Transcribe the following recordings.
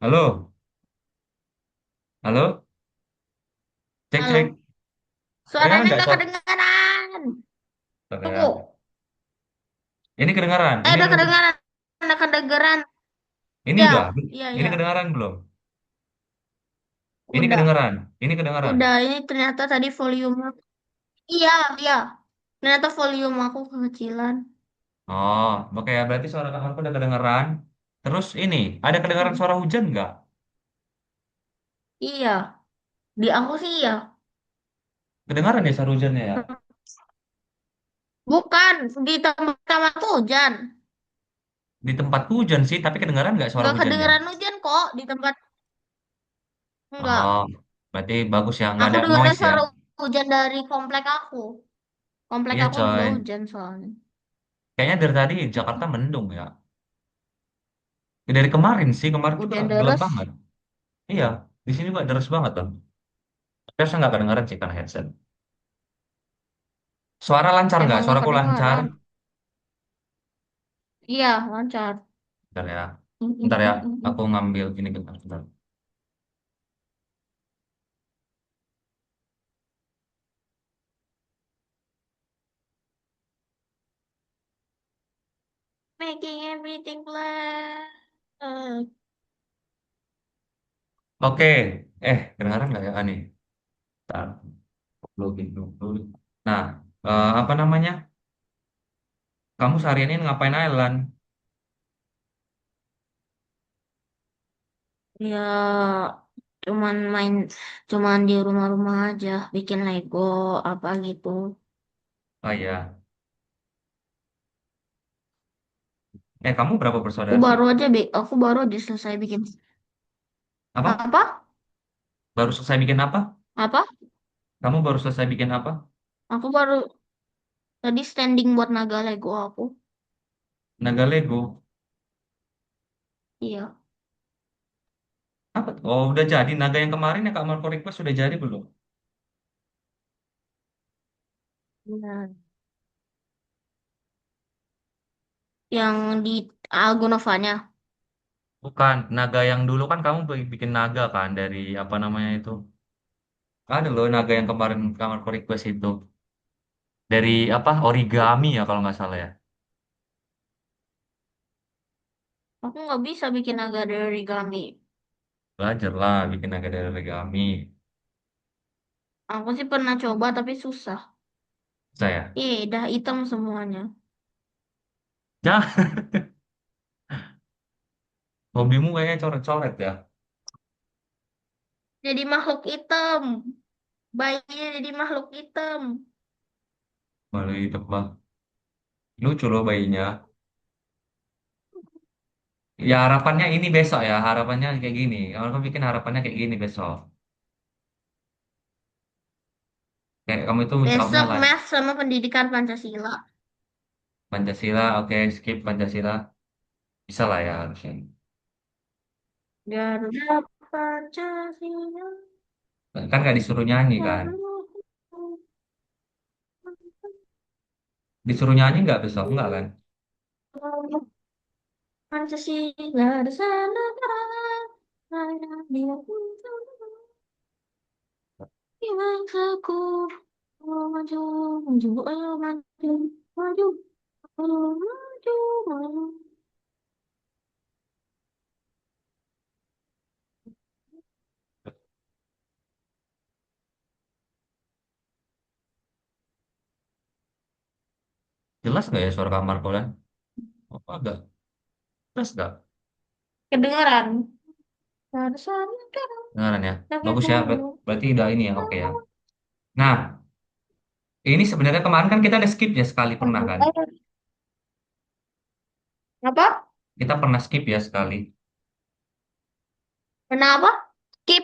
Halo, halo, cek cek. Halo, Kedengaran suaranya nggak nggak suara? kedengaran. Kedengaran. Tunggu, Ini kedengaran. Ini udah lu. kedengaran, udah kedengaran. Ini Ya, udah. iya, Ini iya, kedengaran belum? Ini udah, kedengaran. Ini kedengaran. udah. Ini ternyata tadi volume. Iya, iya. Ternyata volume aku kekecilan. Oh, oke ya. Berarti suara kamarku udah kedengaran. Terus ini, ada kedengaran Hmm. suara hujan nggak? Iya, di aku sih iya. Kedengaran ya suara hujannya ya? Bukan di tempat kamarku hujan. Di tempatku hujan sih, tapi kedengaran nggak suara Nggak hujannya? kedengeran hujan kok di tempat. Oh, Enggak. berarti bagus ya. Nggak Aku ada dengarnya noise ya? suara hujan dari komplek aku. Komplek Iya aku juga coy. hujan soalnya. Kayaknya dari tadi Jakarta mendung ya. Ya, dari kemarin sih, kemarin tuh Hujan gelap deras. banget. Iya, di sini juga deras banget tuh. Tapi harusnya nggak kedengaran sih karena headset. Suara lancar nggak? Emang nggak Suaraku lancar. kedengaran. Iya, lancar. Bentar ya. Bentar ya. Aku ngambil gini bentar, bentar. Making everything black. Oke. Kedengaran nggak ya? Nih. Bentar. Login dulu. Nah, apa namanya? Kamu seharian ini ngapain aja, Lan? Ya, cuman main, cuman di rumah-rumah aja, bikin Lego apa gitu. Oh iya. Kamu berapa Aku bersaudara sih? baru aja, aku baru aja selesai bikin Apa? apa? Baru selesai bikin apa? Apa? Kamu baru selesai bikin apa? Aku baru tadi standing buat naga Lego aku. Naga Lego. Iya. Apa? Oh, udah jadi. Naga yang kemarin ya Kak Marco Request sudah jadi belum? Benar. Yang di Algonovanya. Bukan. Naga yang dulu kan kamu bikin naga kan dari apa namanya itu? Ada loh naga yang kemarin Kak Marco Request itu. Dari apa? Origami ya kalau nggak salah ya. Aku nggak bisa bikin naga dari origami. Belajar lah bikin naga dari origami. Aku sih pernah coba tapi susah. Saya. Dah hitam semuanya. Ya, hobimu kayaknya coret-coret ya. Jadi makhluk hitam. Bayinya jadi makhluk hitam. Malu itu bang. Lucu loh bayinya. Ya harapannya ini besok ya. Harapannya kayak gini. Kalau bikin harapannya kayak gini besok. Kayak kamu itu jawabnya Besok lah. math sama pendidikan Pancasila. Pancasila, oke, skip Pancasila. Bisa lah ya harusnya. Garuda Pancasila. Kan nggak disuruh nyanyi kan? Garuda Disuruh nyanyi nggak besok? Nggak kan? Pancasila bersama bangsaku maju maju ayo maju maju maju maju. Jelas nggak ya suara kamar kalian? Oh, agak. Jelas nggak? Kedengaran bersama Dengaran ya. rakyat Bagus ya. mau. Berarti udah ini ya. Oke ya. Nah, ini sebenarnya kemarin kan kita ada skip ya sekali pernah kan? Apa? Kita pernah skip ya sekali. Kenapa? Skip.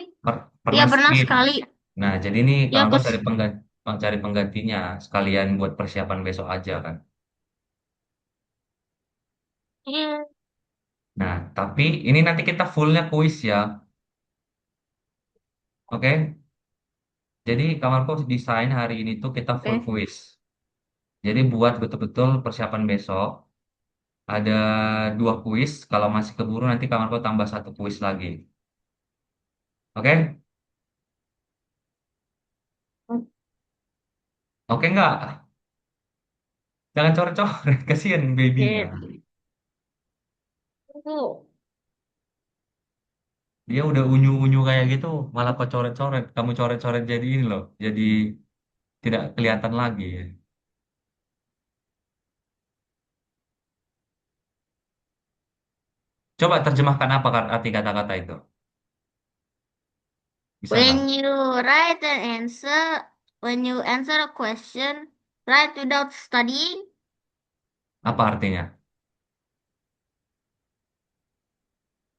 Ya Pernah pernah skip. sekali. Nah, jadi ini Ya kawan-kawan kes. cari penggantinya sekalian buat persiapan besok aja kan. Iya. Nah, tapi ini nanti kita fullnya kuis ya. Oke? Jadi kamarku desain hari ini tuh kita full Oke. quiz. Jadi buat betul-betul persiapan besok. Ada dua kuis. Kalau masih keburu nanti kamarku tambah satu kuis lagi. Oke? Oke nggak? Jangan coret-coret. Kasihan babynya. Oke, tunggu. Dia udah unyu-unyu kayak gitu. Malah kau coret-coret. Kamu coret-coret jadi ini loh. Jadi tidak kelihatan lagi. Coba terjemahkan apa arti kata-kata itu? Bisa nggak? When you write an answer, when you answer a question, write without studying, Apa artinya?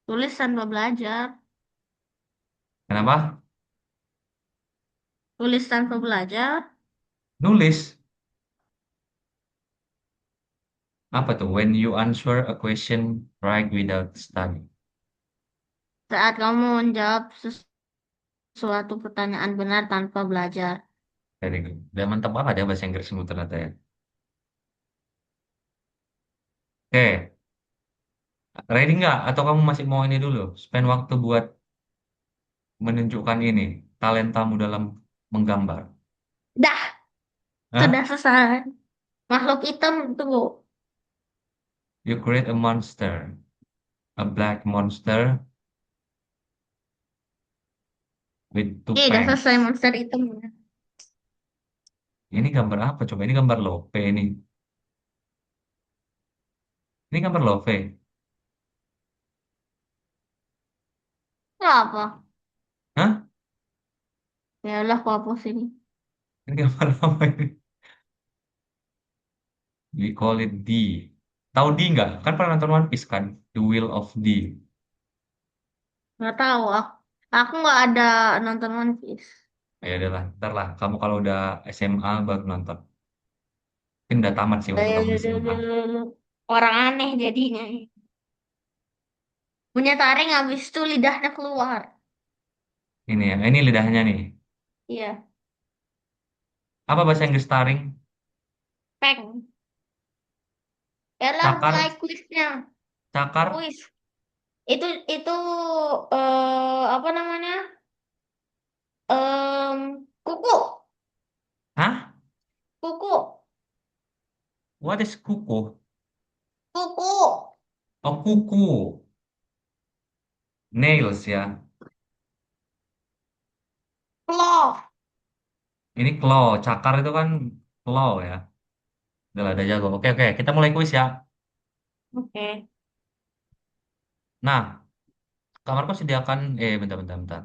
tulis tanpa belajar, Kenapa? tulis tanpa belajar. Nulis. Apa tuh? When you answer a question, write without study. Saat kamu menjawab sesuatu pertanyaan benar tanpa belajar. Very good. Udah mantap banget ya bahasa Inggrismu ternyata ya. Oke, ready nggak? Atau kamu masih mau ini dulu? Spend waktu buat menunjukkan ini, talentamu dalam menggambar. Dah, sudah Hah? selesai. Makhluk hitam tunggu. You create a monster, a black monster with two Udah selesai fangs. monster hitam. Ini gambar apa coba? Ini gambar Lope ini. Ini gambar Lope. Nggak apa? Hah? Ya udah aku hapus ini. Ini gambar apa ini? We call it D. Tahu D nggak? Kan pernah nonton One Piece kan? The Will of D. Nggak tahu. Aku nggak ada nonton One Piece. Ya udahlah, ntar lah. Kamu kalau udah SMA baru nonton. Mungkin udah tamat sih untuk kamu SMA. Orang aneh jadinya. Punya taring habis itu lidahnya keluar. Ini ya, ini lidahnya nih. Iya, Apa bahasa Inggris taring? peng. Ya lah mulai Cakar, kuisnya. cakar. Kuis. Itu apa namanya? Kuku. Hah? Kuku. What is kuku? Kuku. Oh, kuku. Nails ya. Claw. Ini claw. Cakar itu kan claw ya. Udah lah, udah jago. Oke, oke. Kita mulai kuis ya. Oke. Nah, kamarku sediakan... bentar, bentar, bentar.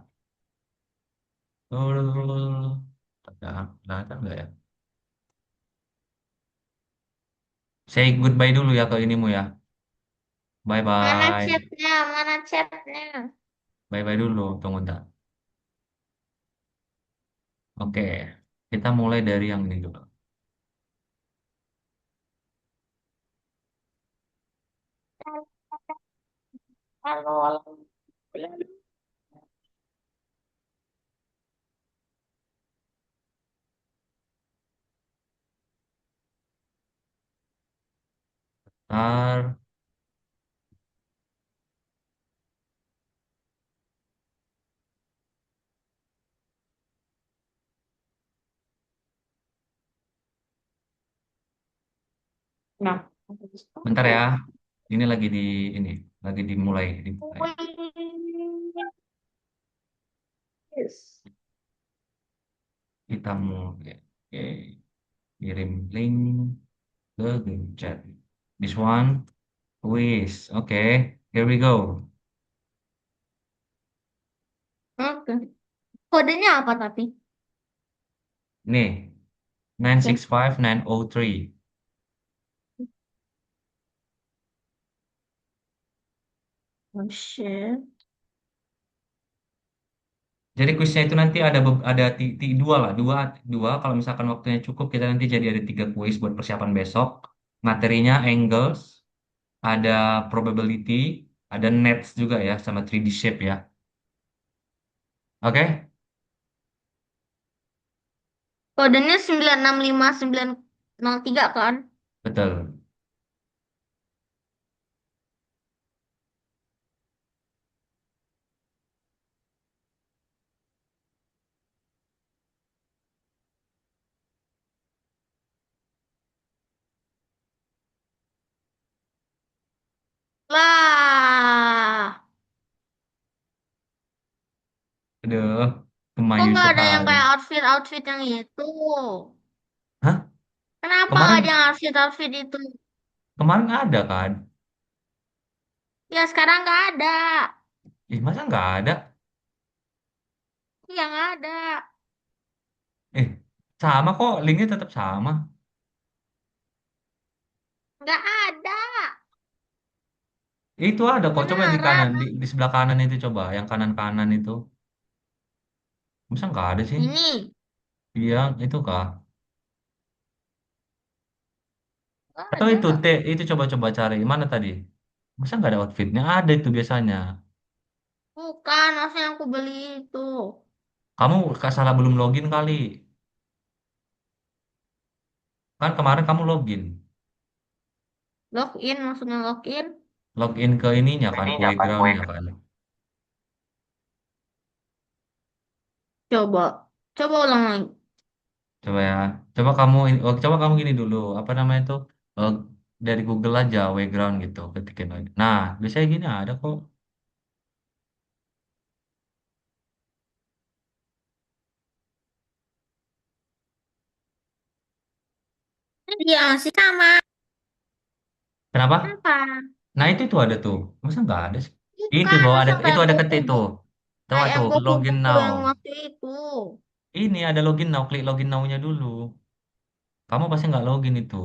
Ada nggak ya? Say goodbye dulu ya ke inimu ya. Mana Bye-bye. chatnya? Mana chatnya? Bye-bye dulu. Tunggu ntar. Oke. Kita mulai dari yang ini dulu. Halo, halo. Ntar. Nah, Bentar ya. Ini lagi di... Ini. Lagi dimulai. Dimulai. yes. Kita mulai. Oke. Kirim link ke grup chat. This one. Quiz. Oke. Here we go. Oke. Kodenya apa tapi? Nih. Oke. 965903. Oh shit. Jadi kuisnya itu nanti ada ada dua lah, dua. Kalau misalkan waktunya cukup, kita nanti jadi ada tiga kuis buat persiapan besok. Materinya angles, ada probability, ada nets juga ya, sama 3D shape ya. Oke, Kodenya 965903 kan? betul. Lah, Aduh, kok kemayu nggak ada yang sekali. kayak outfit-outfit yang itu? Hah? Kenapa nggak ada Kemarin yang outfit-outfit itu? kemarin ada kan? Ya sekarang nggak ada. Ih, masa nggak ada? Ya nggak ada. Eh, sama kok, linknya tetap sama. Nggak ada. Itu ada kok, coba di kanan, Beneran. di sebelah kanan itu coba, yang kanan-kanan itu. Masa nggak ada sih? Ini. Iya, itu kah? Nggak Atau itu ada. T, itu coba-coba cari. Mana tadi? Masa nggak ada outfitnya? Ada itu biasanya. Bukan, maksudnya yang aku beli itu. Kamu salah belum login kali. Kan kemarin kamu login. Login, maksudnya login. Login ke ininya kan, Ininya kan kue. playgroundnya kan. Coba. Coba ulang lagi. Coba ya. Coba kamu gini dulu. Apa namanya itu? Eh, dari Google aja, background gitu. Ketikin lagi. Nah, biasanya gini ada kok. Iya, masih sama. Kenapa? Apa? Nah, itu tuh ada tuh. Masa nggak ada sih? Itu Bukan, tuh ada, maksudnya itu kayak ada ketik tuh. buku-buku. Coba Kayak tuh, yang login buku-buku now. yang waktu itu. Ini ada login now, klik login now-nya dulu. Kamu pasti nggak login itu.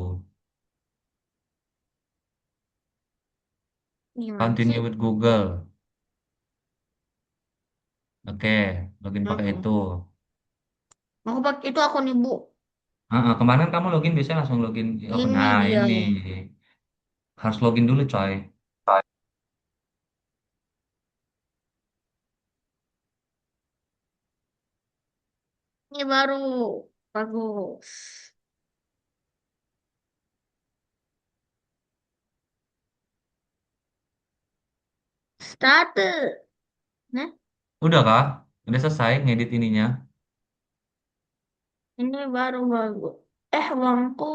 Gimana Continue sih? with Google. Oke, login pakai Oke. itu. Aku pakai itu akun ibu. Kemarin kamu login biasanya langsung login. Oh, Ini nah, dia ini ya. harus login dulu, coy. Ini baru. Bagus. Started. Nah, Udah kah? Udah selesai ngedit ininya. ini baru bagus. Uangku.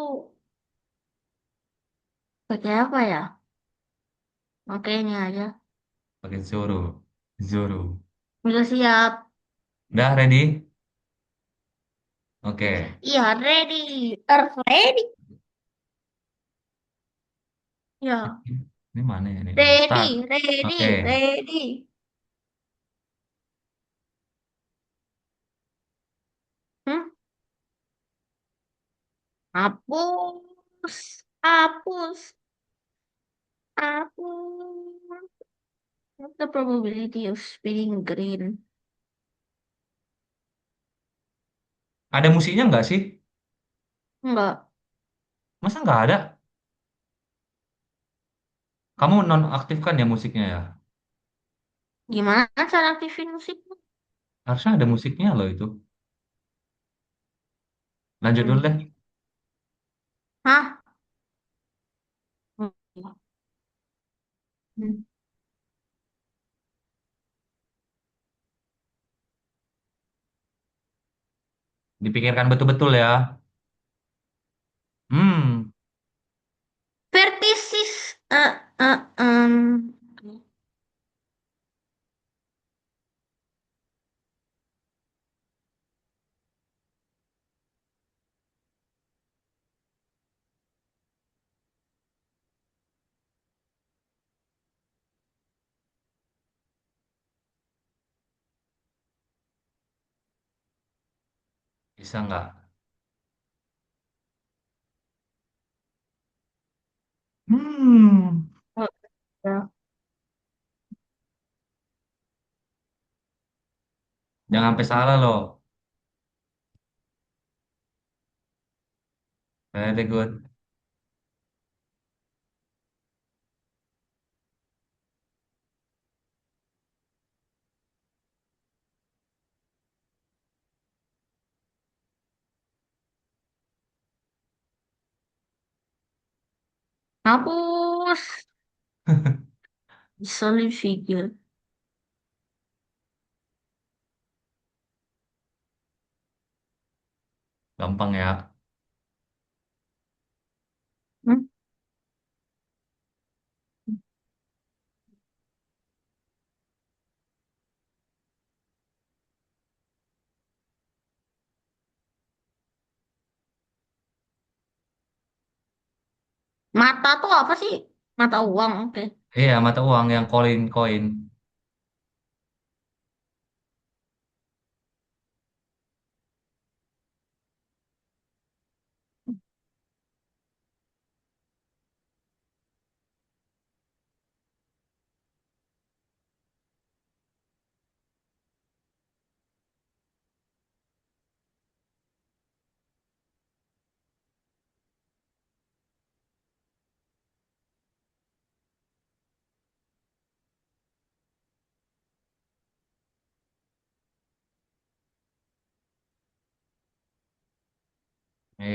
Pakai apa ya? Oke, ini aja. Pakai Zoro. Zoro. Udah siap. Udah ready? Oke. Iya, ready. Ready. Ya, Ini mana ya? Ini udah start. ready, Oke. ready, ready. Hmm? Hapus. Hapus. Hapus. What's the probability of spinning green? Ada musiknya nggak sih? Enggak. Masa nggak ada? Kamu nonaktifkan ya musiknya ya? Gimana cara aktifin musiknya? Harusnya ada musiknya loh itu. Lanjut dulu Hmm. deh. Hah? Hmm. Dipikirkan betul-betul ya. Hmm, Vertisis. Um. bisa nggak? Hmm, Oh, ya. jangan sampai salah loh. Very good. Hapus. Solid figure. Gampang ya. Hmm? Mata tuh apa sih? Mata uang, oke. Iya, mata uang yang koin-koin.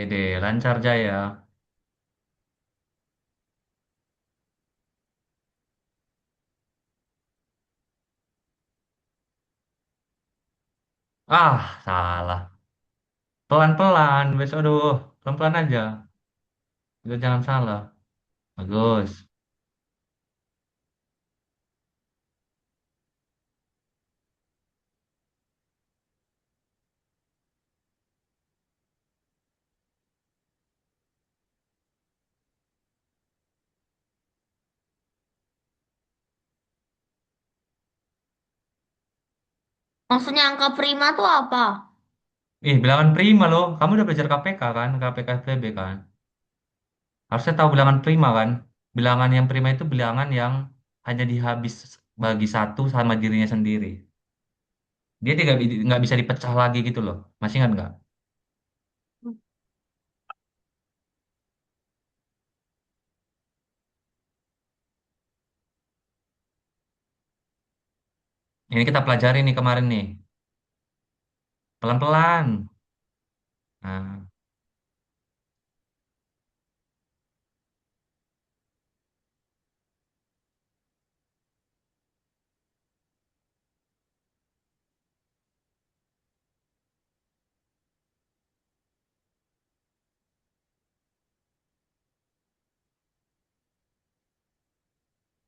Deh, lancar jaya. Ah, salah. Pelan-pelan, besok aduh, pelan-pelan aja. Kita jangan salah. Bagus. Maksudnya angka prima tuh apa? Ih, bilangan prima loh. Kamu udah belajar KPK kan? KPK FPB kan? Harusnya tahu bilangan prima kan? Bilangan yang prima itu bilangan yang hanya dihabis bagi satu sama dirinya sendiri. Dia tidak nggak bisa dipecah lagi gitu loh. Masih ingat nggak? Ini kita pelajari nih kemarin nih. Pelan-pelan. Nah,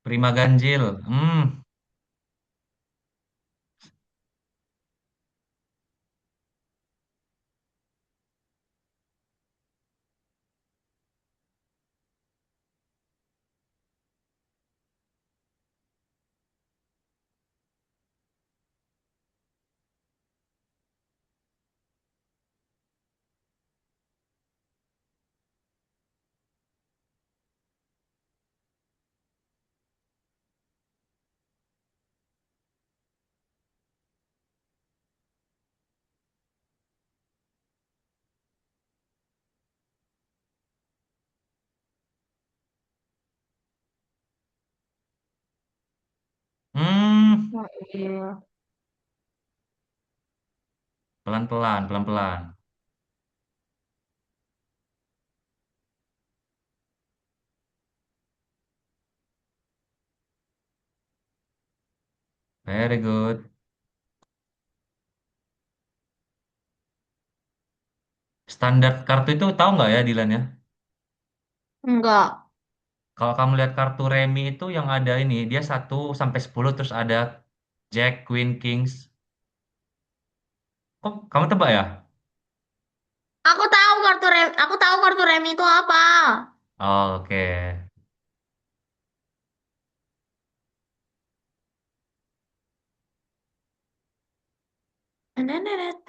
prima ganjil. Hmm, Oh, iya. pelan-pelan, pelan-pelan. Very good. Standar kartu itu tahu nggak ya Dilan ya? Enggak. Kalau kamu lihat kartu remi itu yang ada ini, dia 1 sampai 10 terus ada Jack, Queen, Kings. Kok kamu tebak ya? Aku tahu kartu remi itu apa. Oke. Nenenet.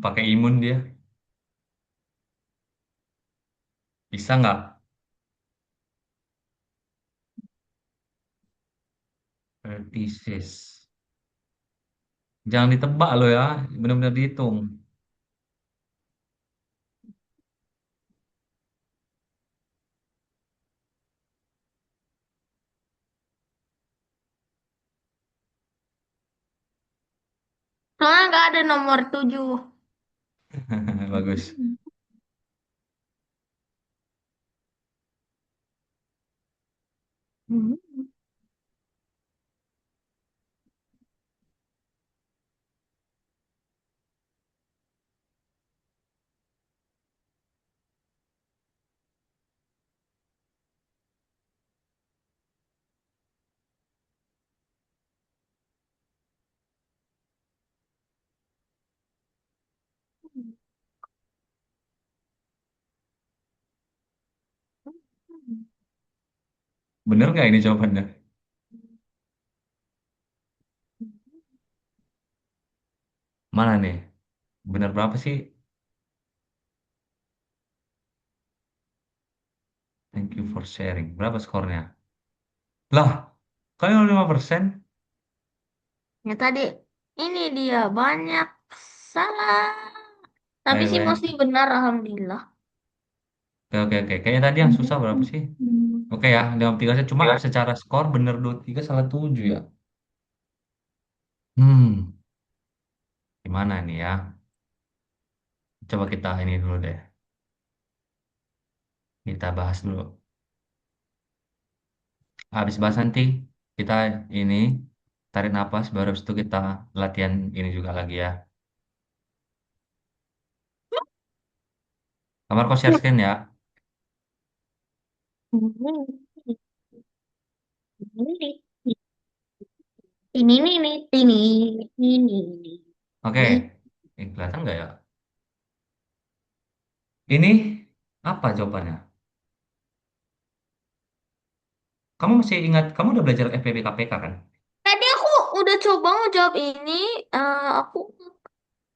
Pakai imun dia. Bisa nggak? Vertices. Jangan ditebak lo ya, benar-benar dihitung. Soalnya nggak ada nomor 7. Bagus. Bener nggak ini jawabannya? Mana nih? Bener berapa sih? Thank you for sharing. Berapa skornya? Lah, kalian 5%? Ya tadi ini dia banyak salah. Tapi Baik, sih mesti baik. benar, alhamdulillah. Oke, oke, oke. Kayaknya tadi yang susah berapa sih? Oke ya, dalam 3 set. Cuma secara skor bener 23 salah 7 ya. Hmm, gimana nih ya? Coba kita ini dulu deh. Kita bahas dulu. Habis bahas nanti kita ini tarik napas baru habis itu kita latihan ini juga lagi ya. Kamar kau share screen ya. Ini Oke. ini. Kelihatan nggak ya? Ini apa jawabannya? Kamu masih ingat, kamu udah belajar FPB KPK kan? Tadi aku udah coba ngejawab ini, aku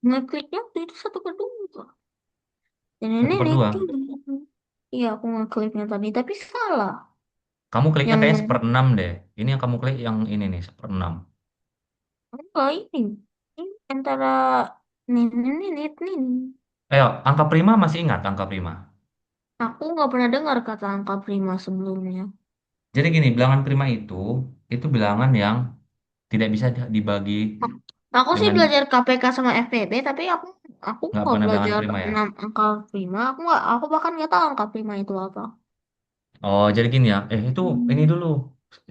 ngekliknya waktu itu satu kedua. Satu per Ini. dua. Iya, aku ngekliknya tadi, tapi salah. Kamu kliknya kayaknya Yang seperenam deh. Ini yang kamu klik yang ini nih, seperenam. enggak ini antara ini. Ayo, angka prima masih ingat angka prima? Aku nggak pernah dengar kata angka prima sebelumnya. Jadi gini, bilangan prima itu bilangan yang tidak bisa dibagi Aku sih dengan belajar KPK sama FPB, tapi aku nggak nggak pernah bilangan belajar prima ya. 6 angka prima. Aku bahkan nggak tahu angka prima itu apa. Oh, jadi gini ya. Itu ini Hmm. dulu.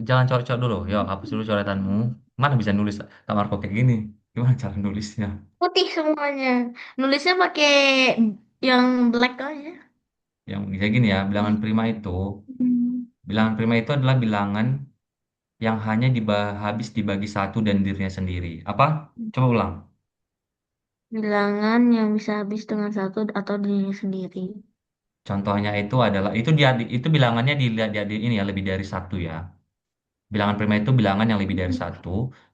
Jangan coret-coret dulu. Yo, hapus dulu coretanmu. Mana bisa nulis kamar kok kayak gini? Gimana cara nulisnya? Putih semuanya. Nulisnya pakai yang black aja. Yang bisa gini ya, Hmm. bilangan prima itu adalah bilangan yang hanya habis dibagi satu dan dirinya sendiri. Apa? Coba ulang. Bilangan yang bisa habis dengan satu atau dirinya sendiri. Contohnya itu adalah itu bilangannya dilihat di ini ya lebih dari satu ya. Bilangan prima itu bilangan yang lebih dari satu,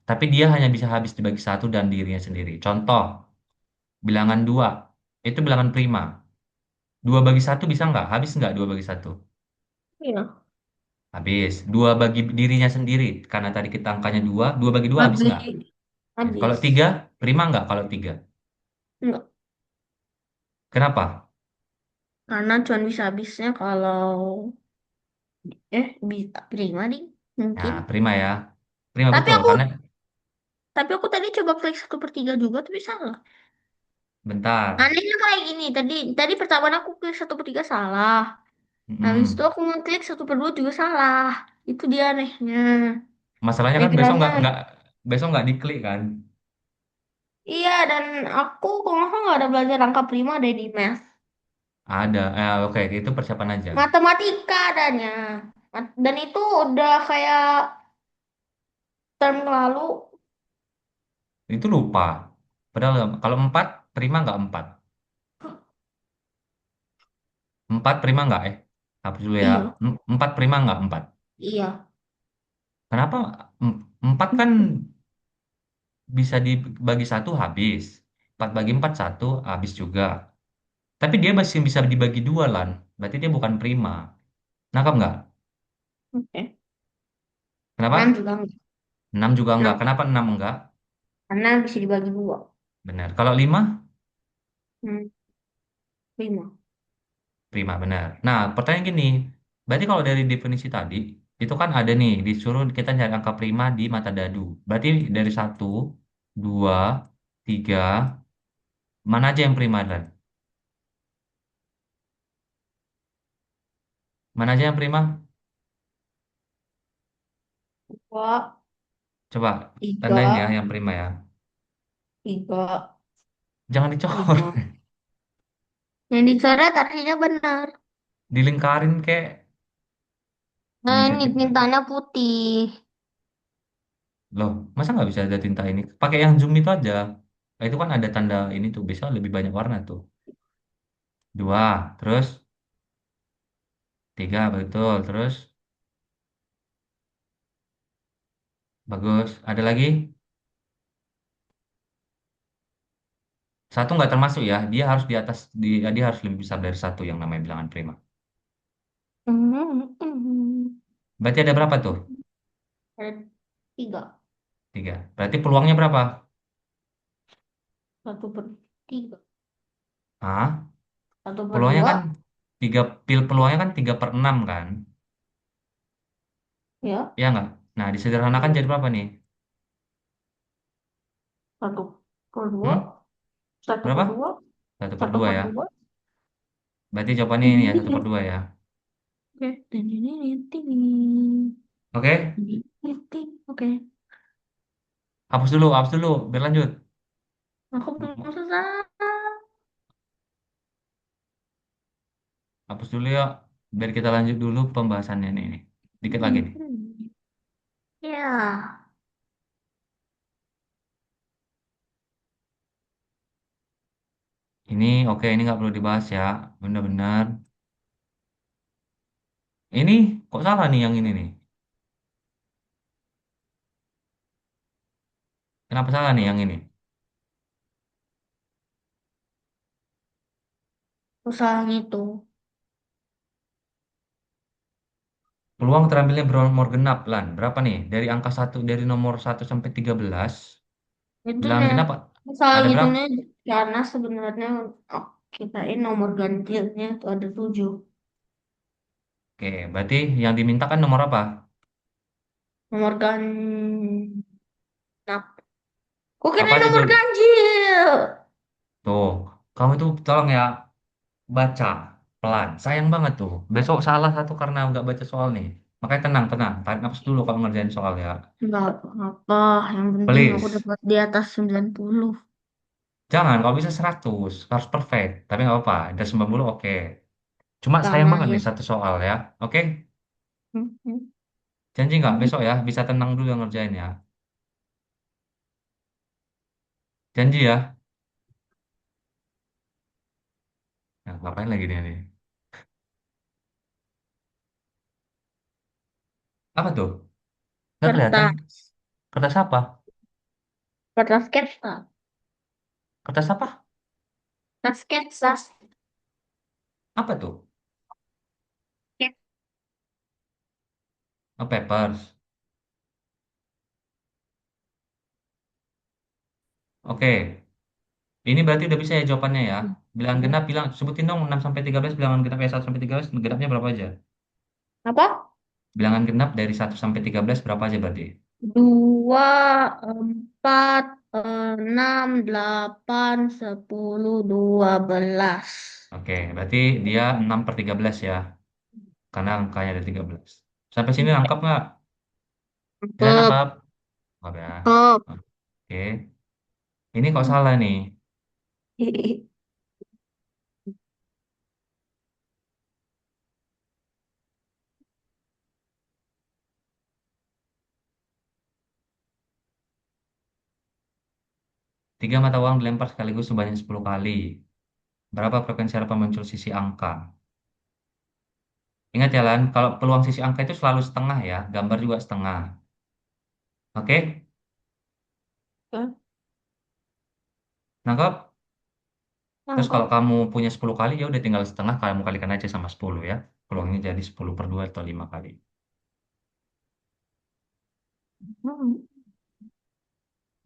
tapi dia hanya bisa habis dibagi satu dan dirinya sendiri. Contoh, bilangan dua itu bilangan prima. Dua bagi satu bisa nggak? Habis nggak dua bagi satu? Iya. Habis. Dua bagi dirinya sendiri. Karena tadi kita angkanya dua, dua bagi dua habis nggak? Habis. Kalau Habis. tiga, prima nggak kalau tiga? Enggak. Kenapa? Karena cuma bisa habisnya kalau bisa prima nih mungkin. Nah, prima ya. Prima Tapi betul, aku karena tapi aku tadi coba klik 1/3 juga tapi salah. bentar. Anehnya kayak gini. Tadi pertama aku klik 1/3 salah. Habis itu Mm-mm. aku ngeklik 1/2 juga salah. Itu dia anehnya. Masalahnya kan besok Pikirannya nggak diklik kan? iya dan aku kalau nggak salah nggak ada belajar angka prima dari di math. Ada. Oke, itu persiapan aja. Matematika adanya. Dan itu udah kayak term lalu. Itu lupa. Padahal kalau empat, prima nggak empat? Empat prima nggak? Hapus dulu ya. Iya, Empat prima nggak empat? iya. Kenapa? Empat kan bisa dibagi satu habis. Empat bagi empat satu habis juga. Tapi dia masih bisa dibagi dua lan. Berarti dia bukan prima. Nangkap nggak? Oke. 6 Kenapa? juga enggak. Enam juga enggak. 6 Kenapa enam enggak? karena bisa dibagi dua. Benar. Kalau lima? Hmm, 5. Prima, benar. Nah, pertanyaan gini. Berarti kalau dari definisi tadi, itu kan ada nih, disuruh kita nyari angka prima di mata dadu. Berarti dari satu, dua, tiga. Mana aja yang prima, Dan? Mana aja yang prima? Dua, Coba tiga, tandain ya yang prima ya. tiga, Jangan dicor. lima. Yang dicoret artinya benar. Dilingkarin kek. Nah, Ini ini saya. tintanya putih. Loh, masa nggak bisa ada tinta ini? Pakai yang zoom itu aja. Nah, itu kan ada tanda ini tuh, bisa lebih banyak warna tuh. Dua, terus tiga, betul. Terus bagus. Ada lagi? Satu nggak termasuk ya. Dia harus di atas, dia harus lebih besar dari satu yang namanya bilangan prima. Hmm. Berarti ada berapa tuh? Ada tiga. Tiga. Berarti peluangnya berapa? Satu per tiga. Ah, Satu per peluangnya dua. kan peluangnya kan 3/6 kan? Ya. Ya nggak? Nah, disederhanakan jadi berapa nih? Satu per dua. Hmm? Satu per Berapa? dua. Satu per Satu dua per ya. dua. Berarti jawabannya ini ya, satu per Ini. dua ya. Oke. Ini. Oke? Oke. Hapus dulu, biar lanjut. Aku belum selesai. Hapus dulu ya, biar kita lanjut dulu pembahasannya nih. Dikit lagi nih. Ya. Ini oke, ini nggak perlu dibahas ya. Bener-bener. Ini kok salah nih yang ini nih? Kenapa salah nih yang ini? Usaha itu. Peluang terampilnya bernomor genap, Lan. Berapa nih? Dari angka satu, dari nomor 1 sampai 13. Itu Bilangan nih. genap Usaha ada itu berapa? nih. Karena sebenarnya oh, kita ini nomor ganjilnya itu ada 7. Oke, berarti yang dimintakan nomor apa? Nomor ganjil. Kok kira Apa aja nomor tuh? ganjil? Tuh, kamu tuh tolong ya baca pelan. Sayang banget tuh. Besok salah satu karena nggak baca soal nih. Makanya tenang, tenang. Tarik nafas dulu kalau ngerjain soal ya. Enggak apa-apa. Yang penting aku Please. dapat di atas 90. Jangan, kalau bisa 100. Harus perfect. Tapi nggak apa-apa. Ada 90 oke. Cuma sayang Sama banget nih aja. satu soal ya. Oke? Hmm. Janji nggak besok ya? Bisa tenang dulu yang ngerjain ya. Janji ya. Nah, ngapain lagi nih? Apa tuh? Nggak kelihatan. Kertas. Kertas apa? Kertas sketsa. Kertas apa? Kertas sketsa. Apa tuh? Oh, papers. Oke. Ini berarti udah bisa ya jawabannya ya. Bilangan genap bilang sebutin dong 6 sampai 13 bilangan genap ya 1 sampai 13 genapnya berapa aja? Apa? Bilangan genap dari 1 sampai 13 berapa aja berarti? Dua, empat, enam, delapan, 10, 12. Oke, berarti dia 6/13 ya. Karena angkanya ada 13. Sampai sini nangkap nggak? Bisa Cakep. nangkap? Nangkap ya. Cakep. Oke. Ini kok salah nih. 3 mata uang dilempar sekaligus sebanyak 10 kali. Berapa frekuensi harapan muncul sisi angka? Ingat ya Lan, kalau peluang sisi angka itu selalu setengah ya. Gambar juga setengah. Oke? Nangkap? Terus kalau Cakep. kamu punya 10 kali, ya udah tinggal setengah, kamu kalikan aja sama 10 ya. Peluangnya jadi 10/2 atau 5 kali.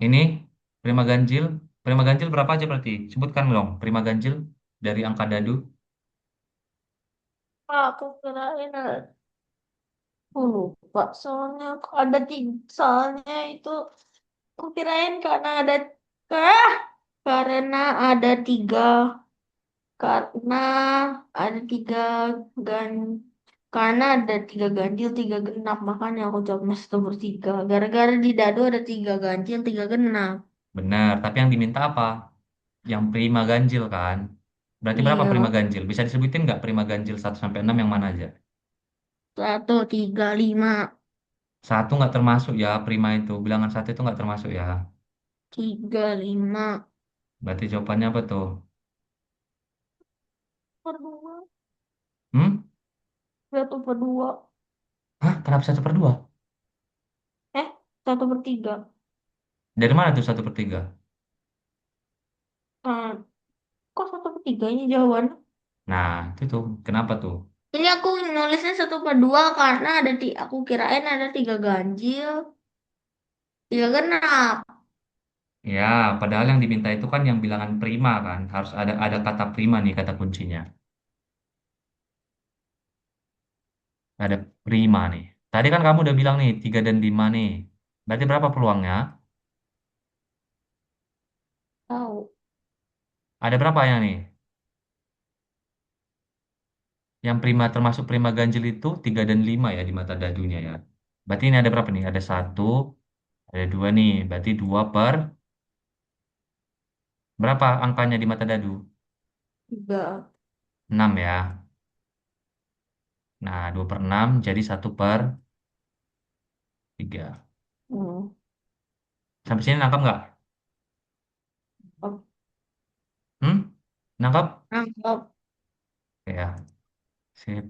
Ini prima ganjil. Prima ganjil berapa aja berarti? Sebutkan dong, prima ganjil dari angka dadu. Aku kirain aku lupa soalnya ada tiga soalnya itu aku kirain karena ada Karena ada tiga, karena ada tiga gan, karena ada tiga ganjil, tiga genap, makanya aku jawabnya 1/3. Gara-gara di dado ada tiga ganjil, tiga genap. Benar, tapi yang diminta apa? Yang prima ganjil kan? Berarti berapa prima Iya, ganjil? Bisa disebutin nggak prima ganjil 1 sampai 6 yang mana aja? 1, 3, 5, Satu nggak termasuk ya, prima itu. Bilangan satu itu nggak termasuk ya. 3, 5. Berarti jawabannya apa tuh? Per dua, Hmm? 1/2. Hah? Kenapa 1/2? Eh, 1/3. Dari mana tuh 1/3? Nah, kok 1/3 ini jawaban? Nah, itu tuh. Kenapa tuh? Ini aku nulisnya 1/2 karena aku kirain ada tiga ganjil, tiga genap. Ya, padahal yang diminta itu kan yang bilangan prima kan. Harus ada kata prima nih kata kuncinya. Ada prima nih. Tadi kan kamu udah bilang nih 3 dan 5 nih. Berarti berapa peluangnya? Tahu. Ada berapa yang nih? Yang prima termasuk prima ganjil itu 3 dan 5 ya di mata dadunya ya. Berarti ini ada berapa nih? Ada satu, ada dua nih. Berarti 2 per berapa angkanya di mata dadu? Tiga. 6 ya. Nah, 2 per 6 jadi 1/3. Hmm. Sampai sini nangkap nggak? Oh, Hmm? Nangkap? nangkep. Oke ya, sip.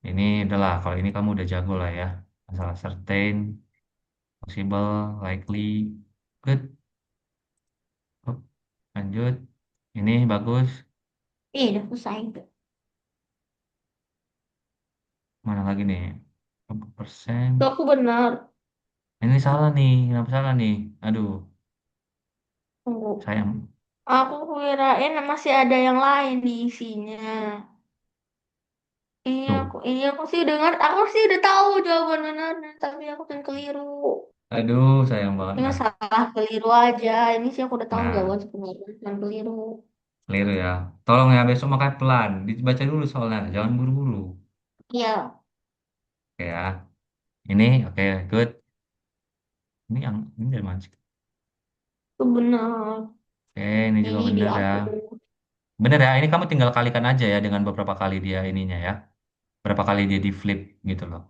Ini adalah kalau ini kamu udah jago lah ya. Masalah certain, possible, likely, good. Oh, lanjut. Ini bagus. Udah selesai. Mana lagi nih? Berapa persen? Tuh aku benar. Ini salah nih. Kenapa salah nih? Aduh, Tunggu. sayang. Aku kirain masih ada yang lain di isinya. Tuh. Ini aku sih dengar, aku sih udah tahu jawaban benernya, tapi aku kan keliru. Aduh, sayang banget Ini lah. salah keliru aja. Ini sih aku udah tahu Nah, jawaban sebenarnya, cuman keliru. keliru ya. Tolong ya besok makanya pelan. Dibaca dulu soalnya. Jangan buru-buru. Iya, Oke ya. Ini oke, good. Ini dari mana sih? itu benar. Oke, ini juga Ini di bener ya. aku. Bener ya, ini kamu tinggal kalikan aja ya dengan beberapa kali dia ininya ya. Berapa kali dia di flip gitu loh.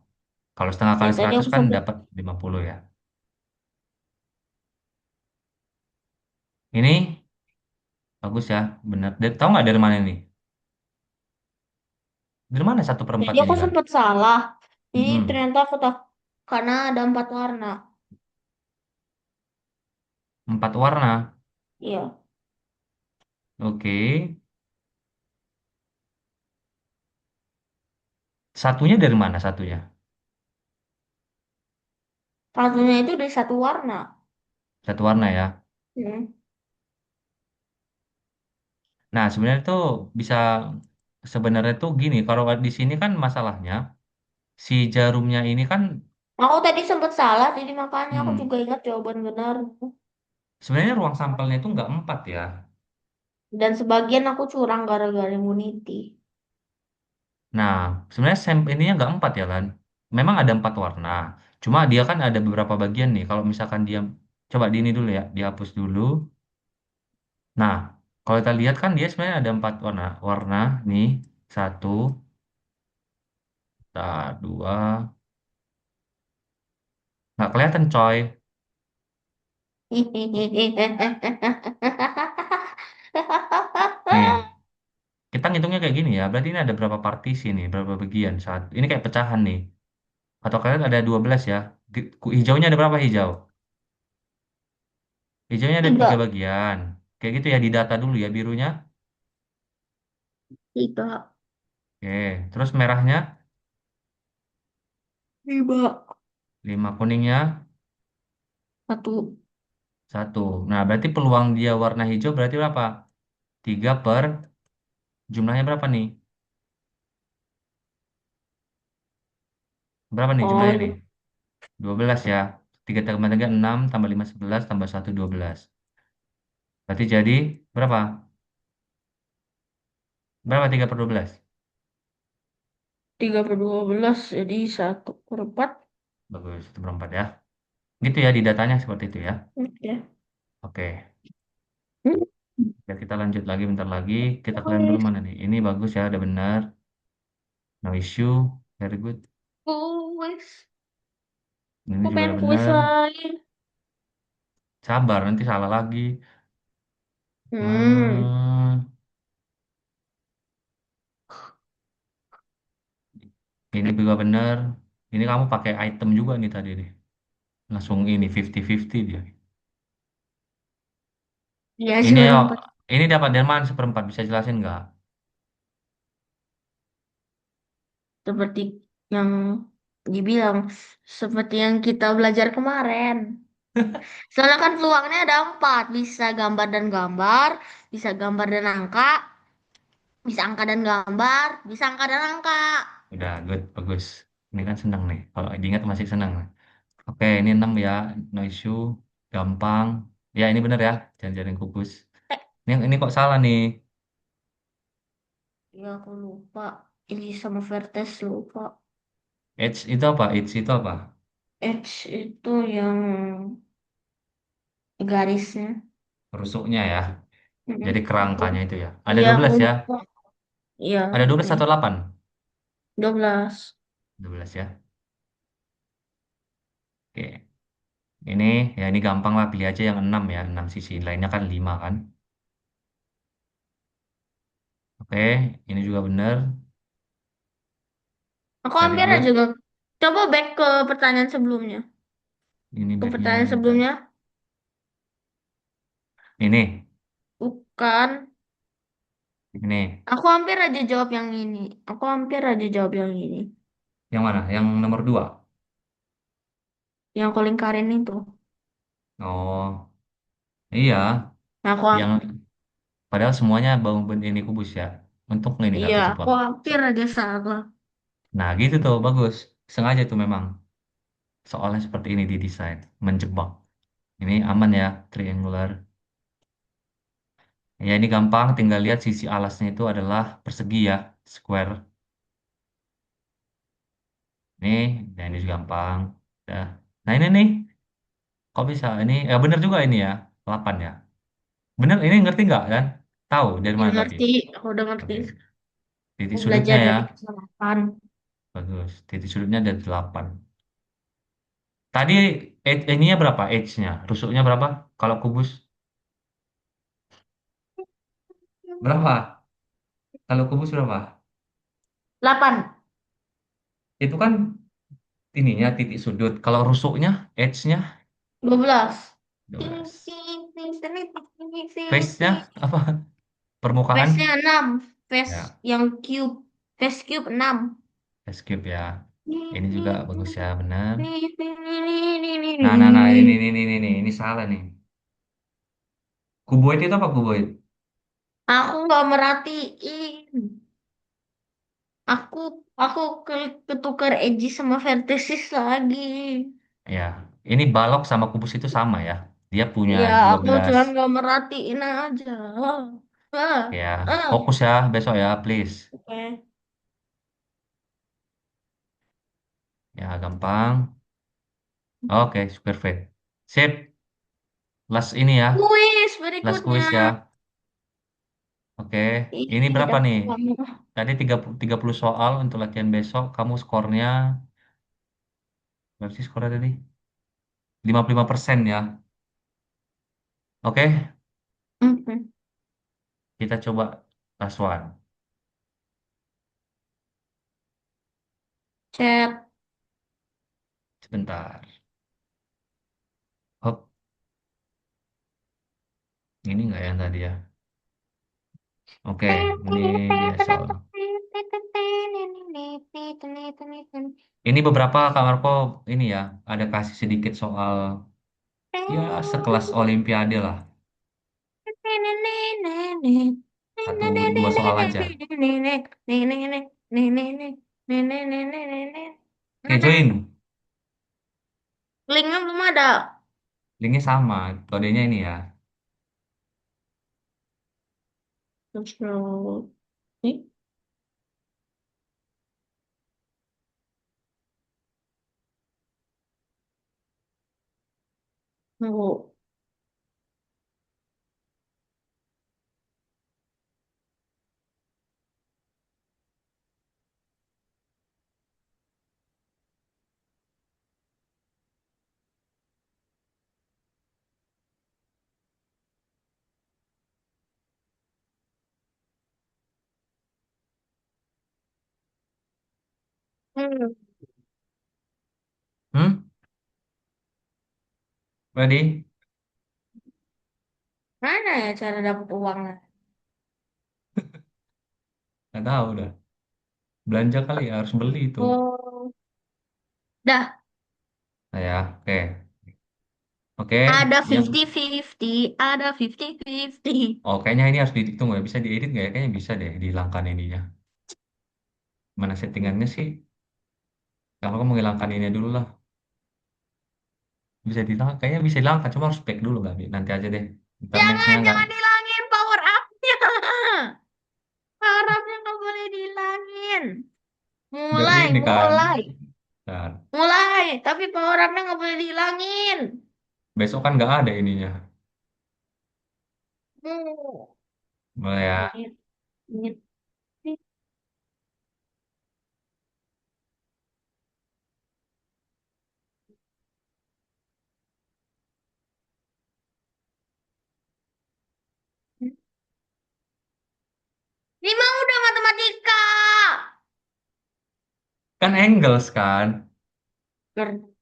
Kalau setengah Ya kali tadi 100 aku kan sempat. dapat 50 ya. Ini bagus ya, bener. Tahu nggak dari mana ini? Dari mana 1/4 Jadi ini aku kan? sempat salah. Jadi Mm-mm. ternyata aku tak, karena ada 4 warna. 4 warna. Iya. Oke. Satunya dari mana satunya? Satunya itu dari satu warna. 1 warna ya. Hmm. Nah, sebenarnya tuh bisa sebenarnya tuh gini, kalau di sini kan masalahnya si jarumnya ini kan Aku tadi sempat salah, jadi makanya aku hmm, juga ingat jawaban benar. sebenarnya ruang sampelnya itu nggak 4 ya. Dan sebagian aku curang gara-gara immunity. Nah, sebenarnya ininya nggak 4 ya kan? Memang ada 4 warna. Cuma dia kan ada beberapa bagian nih. Kalau misalkan dia coba di ini dulu ya, dihapus dulu. Nah, kalau kita lihat kan dia sebenarnya ada 4 warna. Warna nih satu, dua, nggak kelihatan coy. Nih, kita ngitungnya kayak gini ya. Berarti ini ada berapa partisi nih, berapa bagian saat ini kayak pecahan nih. Atau kalian ada 12 ya. Hijaunya ada berapa hijau? Hijaunya ada 3, 3 bagian. Kayak gitu ya di data dulu ya birunya. 3, Oke, terus merahnya 5, 5, kuningnya 1. 1. Nah, berarti peluang dia warna hijau berarti berapa? 3 per jumlahnya berapa nih? Berapa nih jumlahnya nih? Oh, 12 ya. 3 tambah 3 6 tambah 5 11 tambah 1 12. Berarti jadi berapa? Berapa 3/12? 3/12 jadi 1/4. Bagus, 1/4 ya. Gitu ya di datanya seperti itu ya. Ya. Oke, Hmm. ya kita lanjut lagi bentar lagi. Kita klaim dulu Wes, mana nih? Ini bagus ya, udah benar. No issue, very good. wes. Ini Aku juga pengen udah kuis benar. lain. Sabar, nanti salah lagi. Hmm. Hmm, ini juga benar. Ini kamu pakai item juga nih tadi nih. Langsung ini 50-50 dia. Ya, Ini ya, seperempat. ini dapat dari mana seperempat? Bisa jelasin nggak? Seperti yang dibilang. Seperti yang kita belajar kemarin. Soalnya kan peluangnya ada 4. Bisa gambar dan gambar. Bisa gambar dan angka. Bisa angka dan gambar. Bisa angka dan angka. Udah, good, bagus. Ini kan senang nih. Kalau diingat masih senang. Oke, ini 6 ya, no issue, gampang. Ya, ini bener ya, jangan-jangan kukus. Eh, Ini kok salah nih? ya aku lupa. Ini sama Vertes lupa. Edge itu apa? Edge itu apa? H itu yang garisnya. Rusuknya ya. Mm-mm. Jadi Aku, kerangkanya itu ya. Ada iya dua aku belas ya. lupa. Iya Ada 12 itu. atau 8? 12. 12 ya. Oke. Ini ya ini gampang lah, pilih aja yang 6 ya. 6 sisi. Lainnya kan 5 kan. Oke, ini juga bener. Aku Very hampir aja good. gak. Coba back ke pertanyaan sebelumnya. Ini Ke backnya pertanyaan bentar. sebelumnya. Ini, Bukan. ini. Aku hampir aja jawab yang ini. Aku hampir aja jawab yang ini. Yang mana? Yang nomor 2. Yang calling Karin itu. Oh, iya. Nah, Yang padahal semuanya bangun ini kubus ya. Untuk ini nggak iya, aku kejebak. hampir aja salah. Nah gitu tuh bagus. Sengaja tuh memang soalnya seperti ini didesain menjebak. Ini aman ya triangular. Ya ini gampang. Tinggal lihat sisi alasnya itu adalah persegi ya, square. Nih, nah ini juga gampang. Dah. Nah ini nih, kok bisa? Ini ya bener juga ini ya, 8 ya. Bener ini ngerti nggak kan? Tahu dari Ya mana tadi? ngerti, aku udah ngerti. Oke. Titik Aku sudutnya belajar ya, dari kesalahan. bagus. Titik sudutnya ada 8. Tadi ininya berapa? Edge-nya, rusuknya berapa? Kalau kubus berapa? Kalau kubus berapa? 8. Itu kan ininya titik sudut. Kalau rusuknya, edge-nya 12. Ting, 12. ting, ting, ting, ting, ting, ting, Face-nya ting. apa? Permukaan? Face-nya 6. Face Ya, yang cube. Face cube 6. escape ya. Ini juga bagus ya, benar. Aku Nah, ini salah nih. Kuboid itu apa kuboid? nggak merhatiin. Aku aku ketukar edgy sama vertices lagi. Ya, ini balok sama kubus itu sama ya. Dia punya Ya, dua aku belas. cuma nggak merhatiin aja. Ah, Ya, ah. fokus ya besok ya, please. Oke. Ya, gampang. Oke, super fit. Sip. Last ini ya. Kuis Last berikutnya. quiz ya. Oke, ini Ih, berapa dapat nih? uangnya. Tadi 30 soal untuk latihan besok. Kamu skornya, berapa sih skornya tadi? 55% ya. Oke, Mhm. kita coba last one. Chat. Sebentar. Hop, ini enggak yang tadi ya? Oke, ini biasa. Ini beberapa kamarku ini ya, ada kasih sedikit soal ya sekelas Olimpiade lah. Satu, dua soal aja. Oke, join. Linknya belum ada. Linknya sama, kodenya ini ya. Terus, nih, tunggu. Hmm, Hmm? Ready? mana ya cara dapat uang? Nggak tahu dah. Belanja kali ya, harus beli itu. Oh, dah, Nah ya, oke. Oke, ada yang 50-50, ada 50-50. oh kayaknya ini harus dihitung ya. Bisa diedit nggak ya? Kayaknya bisa deh dihilangkan ininya. Mana settingannya sih? Kalau kamu menghilangkan ini dulu lah. Bisa dihilangkan, kayaknya bisa dihilangkan. Cuma harus back dulu nggak? Bi? Nanti aja deh. Ntar Jangan, nextnya nggak. jangan dihilangin power up-nya. Power up-nya nggak boleh dihilangin. Nggak Mulai, ini kan. mulai, Ntar. mulai. Tapi power up-nya nggak boleh dihilangin. Besok kan nggak ada ininya. Hmm. Mulai ya. Ini, ini, ini mah udah matematika. Kan Engels kan. Ger-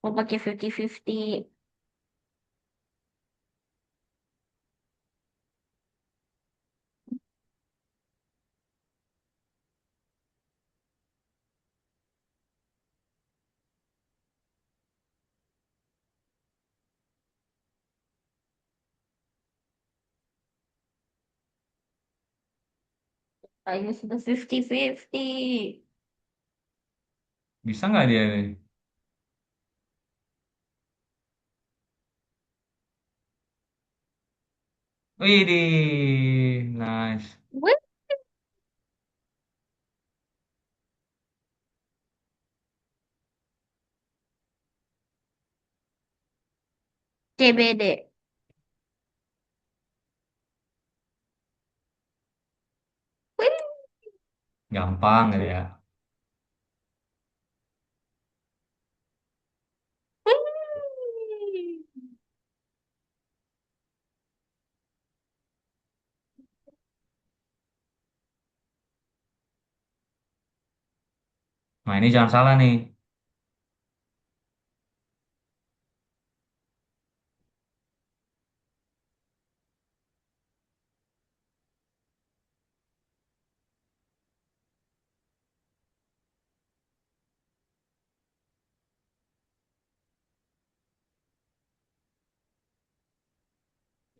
Mau pakai 50-50. Kayaknya sudah 50-50. Bisa nggak dia ini? Widih, nice. Wih, CBD. Wih, Gampang gitu ya. wih. Nah ini jangan salah nih.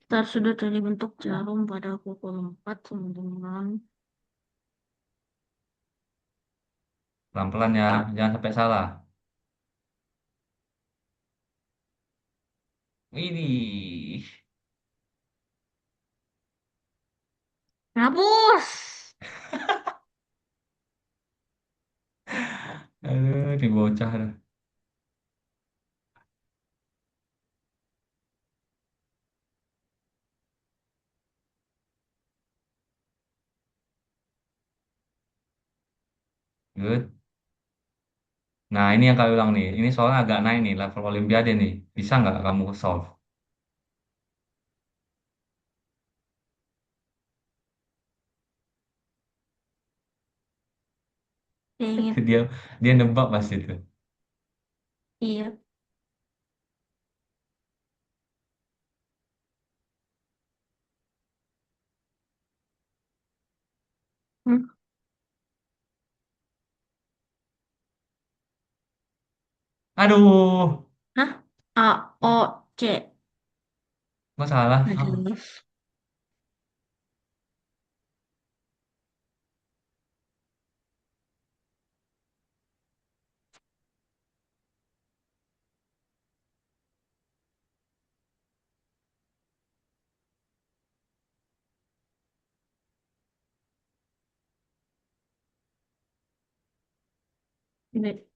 Star sudah terbentuk jarum pada pukul 4, teman-teman. Pelan-pelan ya, jangan sampai salah. Widih. Hapus. Aduh, di bocah dah. Good. Nah, ini yang kau ulang nih. Ini soalnya agak naik nih, level Olimpiade nih. Bisa nggak kamu solve? Ingat. Dia dia nebak pasti itu. Iya. Hmm. Aduh, Hah? A, O, C. Kok salah? Oh, Aduh. Ini.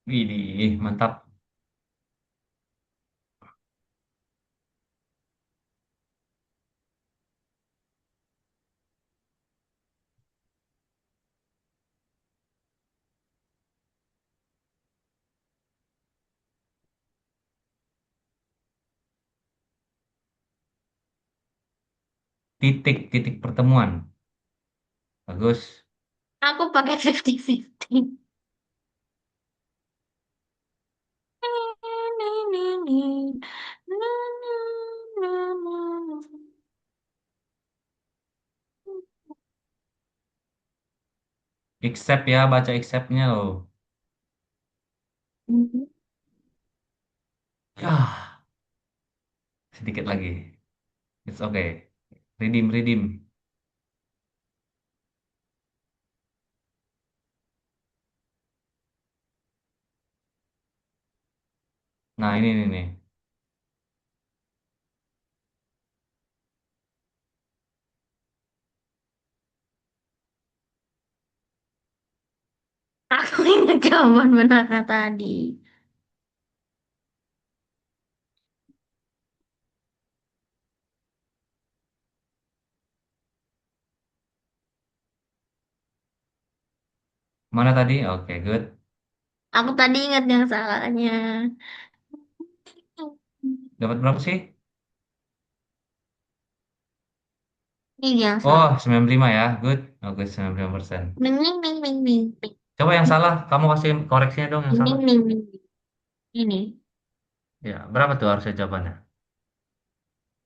widih, mantap. Titik pertemuan. Bagus. Aku pakai 50-50. Accept ya, baca accept-nya loh. Ah, sedikit lagi. It's okay. Redeem, redeem. Nah, ini nih nih. Aku ingat jawaban benarnya tadi. Mana tadi? Oke, good. Aku tadi ingat yang salahnya. Dapat berapa sih? Ini yang Oh, salah. 95 ya. Good. Oke, 95%. Ning ning ning ning ning ning. Coba yang salah, kamu kasih koreksinya dong yang Ning salah. ning ning. Ini. Ya, berapa tuh harusnya jawabannya?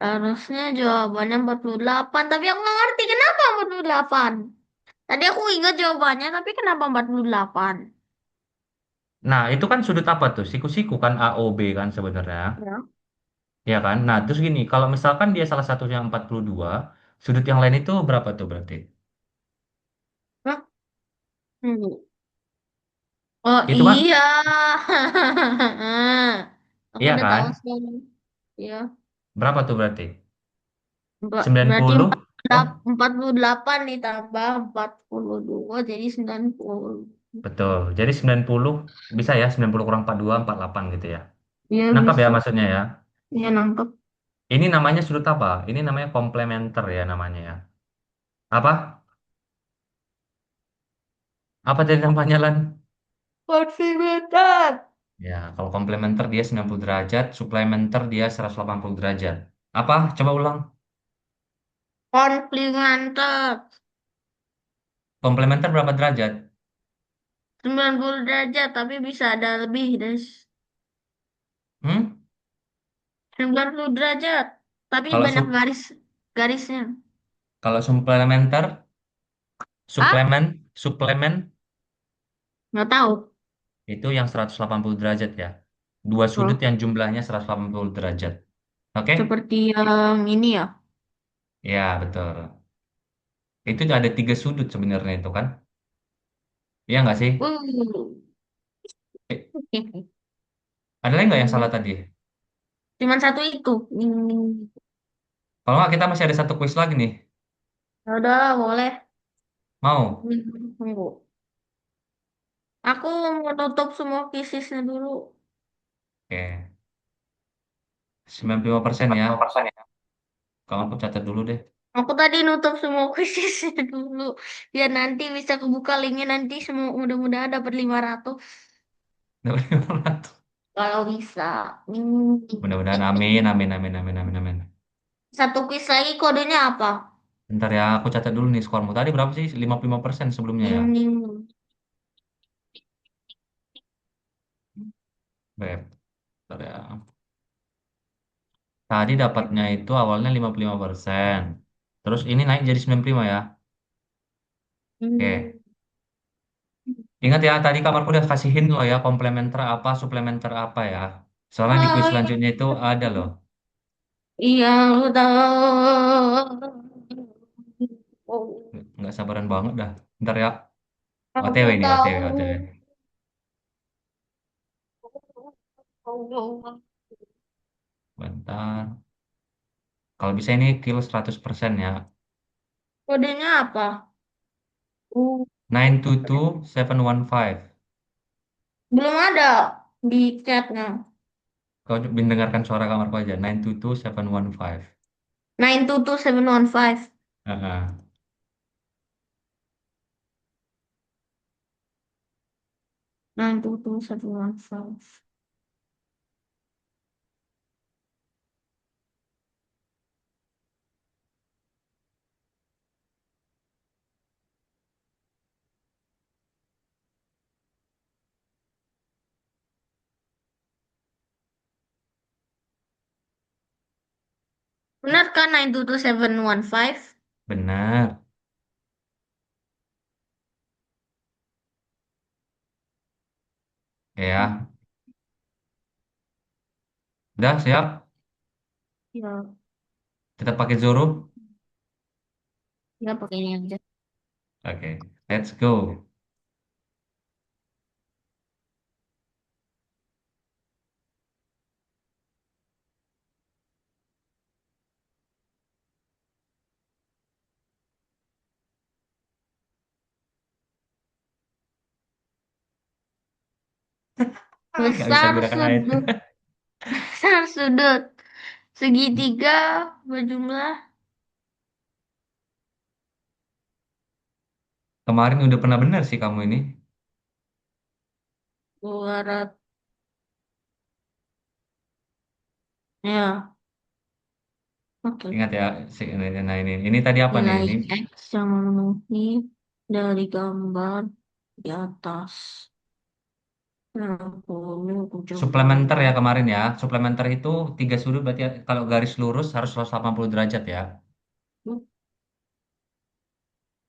Harusnya jawabannya 48. Tapi aku nggak ngerti kenapa 48. Tadi aku ingat jawabannya, tapi kenapa 48? Nah, itu kan sudut apa tuh? Siku-siku kan A, O, B kan sebenarnya. Ya. Ya kan? Nah, terus gini, kalau misalkan dia salah satu yang 42, sudut yang lain itu berapa tuh berarti? Hah? Tunggu. Oh Itu kan, iya. Aku iya udah kan? tahu sekarang. Iya. Berapa tuh berarti? Berarti 90? Oh, 48 ditambah 42 jadi 90. betul. Jadi 90 bisa ya, 90 kurang 42, 48 gitu ya. Iya Nangkap ya bisa. maksudnya ya. Iya nangkep. Ini namanya sudut apa? Ini namanya komplementer ya namanya ya. Apa? Apa tadi namanya Lan? Konfigurator. Ya, kalau komplementer dia 90 derajat, suplementer dia 180 derajat. Apa? Coba ulang. Konfigurator. Komplementer berapa derajat? 90 derajat tapi bisa ada lebih dari Hmm? 90 derajat. Tapi Kalau banyak garisnya. kalau suplementer, Ah? suplemen Nggak tahu. itu yang 180 derajat ya. Dua sudut Oh, yang jumlahnya 180 derajat. Oke? seperti yang ini ya. Ya, betul. Itu ada tiga sudut sebenarnya itu kan? Iya nggak sih? Uh. Eh, ada lagi nggak yang salah Cuman tadi? cuman satu itu. Kalau nggak kita masih ada satu kuis lagi nih. Ya udah, boleh. Mau? Tunggu. Aku mau tutup semua kisisnya dulu. Oke. 95% ya. Kalau aku catat dulu deh. Aku tadi nutup semua kisisnya dulu. Biar nanti bisa kebuka linknya nanti semua mudah-mudahan dapat 500. Dapat 500. Kalau bisa. Mudah-mudahan amin, amin, amin, amin, amin, amin. Satu quiz lagi kodenya apa? Bentar ya, aku catat dulu nih skormu. Tadi berapa sih? 55% sebelumnya ya. Ding, ding. Beb, bentar ya. Tadi dapatnya itu awalnya 55%. Terus ini naik jadi 95 ya. Oke. Hmm. Ingat ya, tadi kamarku udah kasihin loh ya, komplementer apa, suplementer apa ya. Soalnya di kuis Ah, selanjutnya itu ada loh. iya, tahu. Nggak sabaran banget dah. Ntar ya, Aku OTW nih, OTW, tahu. OTW. Bentar. Kalau bisa ini kill 100% ya. Kodenya apa? 922715. Belum ada di chatnya. Kau mendengarkan suara kamarku aja. 922715. 922715. Heeh. 922715. Benar kan 922715? Benar. Ya. Udah siap? Ya, Kita pakai Zoro? ya pakai ini aja. Oke. Let's go. Nggak bisa Besar gunakan air. sudut, besar sudut segitiga berjumlah Kemarin udah pernah benar sih kamu ini. 200. Ya, oke. Ingat ya, nah ini tadi apa nih? Nilai Ini X yang memenuhi dari gambar di atas. 60, suplementer 70. ya kemarin ya. Suplementer itu tiga sudut berarti ya, kalau garis lurus harus 180 derajat ya.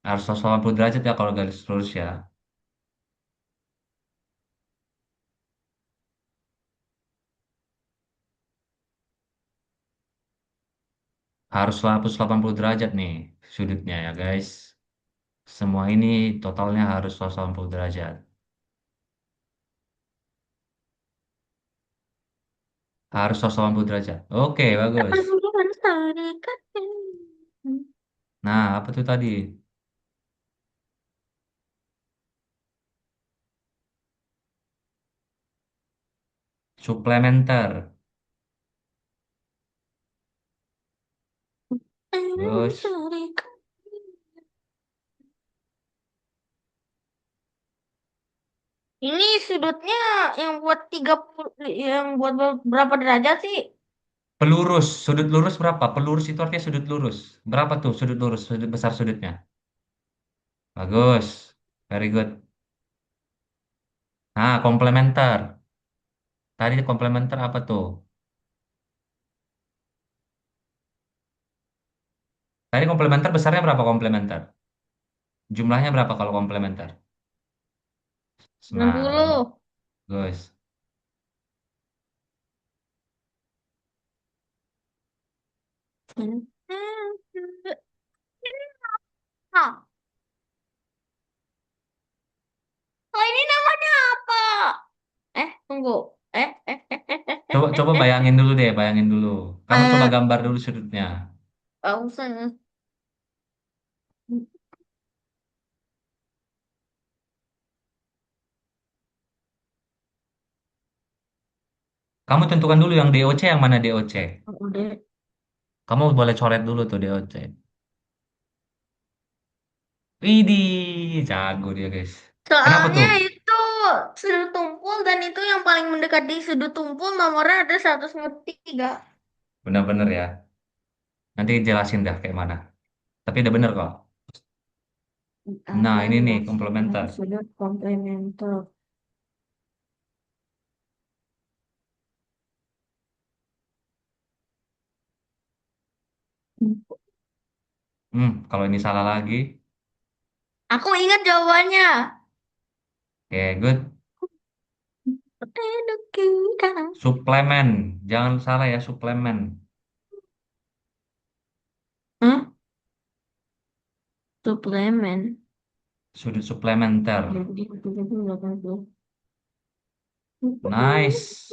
Harus 180 derajat ya kalau garis lurus ya. Harus 180 derajat nih sudutnya ya guys. Semua ini totalnya harus 180 derajat. Harus 180 derajat. Oke, bagus. Nah, apa tuh tadi? Suplementer. Terus Ini sudutnya yang buat 30, yang buat berapa derajat sih? pelurus, sudut lurus berapa? Pelurus itu artinya sudut lurus. Berapa tuh sudut lurus, sudut besar sudutnya? Bagus. Very good. Nah, komplementer. Tadi komplementer apa tuh? Tadi komplementer besarnya berapa komplementer? Jumlahnya berapa kalau komplementer? Nah, 60. bagus. Nah, oh ini namanya apa? Tunggu. Coba coba bayangin dulu deh, bayangin dulu. Kamu coba Eh, gambar dulu sudutnya. Gak usah ya. Kamu tentukan dulu yang DOC yang mana DOC. Udah. Kamu boleh coret dulu tuh DOC. Widih, jago dia guys. Kenapa Soalnya tuh? itu sudut tumpul dan itu yang paling mendekati sudut tumpul nomornya ada 103. Benar-benar ya. Nanti jelasin dah kayak mana. Tapi udah bener kok. Nah, Ada ini nih dasar komplementer. sudut komplementer. Kalau ini salah lagi, Aku ingat jawabannya. ya good. Hah? Suplemen, jangan salah ya suplemen. Suplemen. Sudut suplementer. Nice.